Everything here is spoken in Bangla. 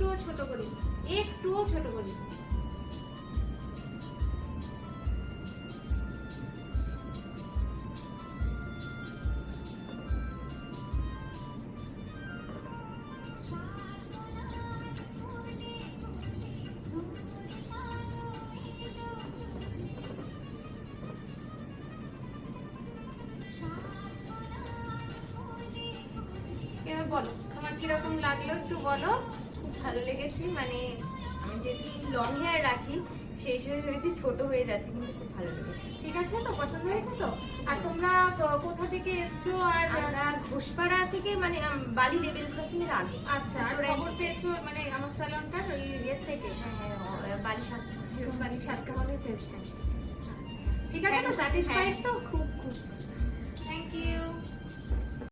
একটুও ছোট করি, একটুও ছোট করি। এবার বলো তোমার কিরকম লাগলো একটু বলো। খুব ভালো লেগেছে, মানে আমি যেহেতু লং হেয়ার রাখি সেই হিসেবে ভেবেছি ছোট হয়ে যাচ্ছে, কিন্তু খুব ভালো লেগেছে। ঠিক আছে তো, পছন্দ হয়েছে তো? আর তোমরা তো কোথা থেকে এসছো? আর আমরা ঘোষপাড়া থেকে, মানে বালি লেভেল ক্রসিং এর আগে। আচ্ছা, আর খবর পেয়েছো মানে আমার স্যালনটার ওই ইয়ের থেকে? বালি সাত বাড়ি সাতকাহনে ফেসবুক। ঠিক আছে তো, স্যাটিসফাইড তো? খুব